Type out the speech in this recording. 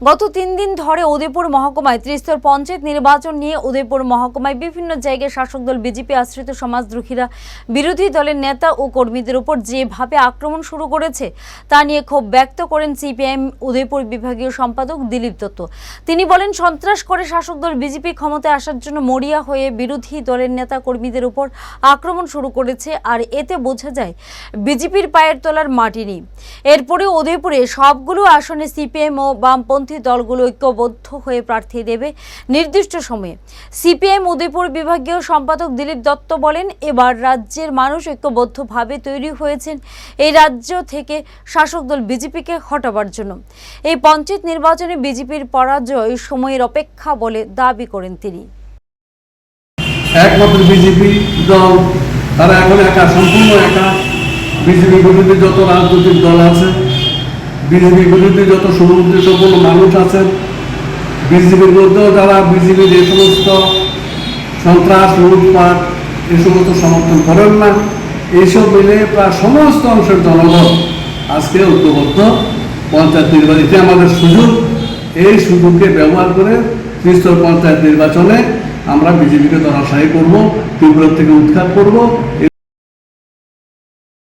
গত 3 দিন ধরে উদয়পুর মহকুমায় ত্রিস্তর পঞ্চায়েত নির্বাচন নিয়ে উদয়পুর মহকুমায় বিভিন্ন জায়গায় শাসক দল বিজেপি আশ্রিত সমাজদ্রোহীরা বিরোধী দলের নেতা ও কর্মীদের উপর যেভাবে আক্রমণ শুরু করেছে তা নিয়ে ক্ষোভ ব্যক্ত করেন সিপিএম উদয়পুর বিভাগীয় সম্পাদক দিলীপ দত্ত। তিনি বলেন, সন্ত্রাস করে শাসক দল বিজেপি ক্ষমতায় আসার জন্য মরিয়া হয়ে বিরোধী দলের নেতা কর্মীদের উপর আক্রমণ শুরু করেছে, আর এতে বোঝা যায় বিজেপির পায়ের তলার মাটি নেই। এরপরে উদয়পুরে সবগুলো আসনে সিপিএম ও বামপন্থী দলগুলো ঐক্যবদ্ধ হয়ে প্রার্থী দেবে নির্দিষ্ট সময়ে। সিপিএম উদয়পুর বিভাগীয় সম্পাদক দিলীপ দত্ত বলেন, এবার রাজ্যের মানুষ ঐক্যবদ্ধভাবে তৈরি হয়েছেন এই রাজ্য থেকে শাসক দল বিজেপিকে হটাবার জন্য। এই পঞ্চায়েত নির্বাচনে বিজেপির পরাজয় সময়ের অপেক্ষা বলে দাবি করেন তিনি। একমাত্র বিজেপি দল তারা এখন একা, সম্পূর্ণ একা। বিজেপি বিরোধী যত রাজনৈতিক দল আছে, বিজেপি বিরোধী যত সম্পূর্ণ মানুষ আছেন, বিজেপির মধ্যেও যারা বিজেপির যে সমস্ত সন্ত্রাস লুটপাট এ সমস্ত সমর্থন করেন না, এইসব মিলে প্রায় সমস্ত অংশের জনগণ আজকে ঐক্যবদ্ধ পঞ্চায়েত নির্বাচন। এটি আমাদের সুযোগ। এই সুযোগকে ব্যবহার করে ত্রিস্তর পঞ্চায়েত নির্বাচনে আমরা বিজেপিকে ধরাশায়ী করব, তীব্র থেকে উৎখাত করব।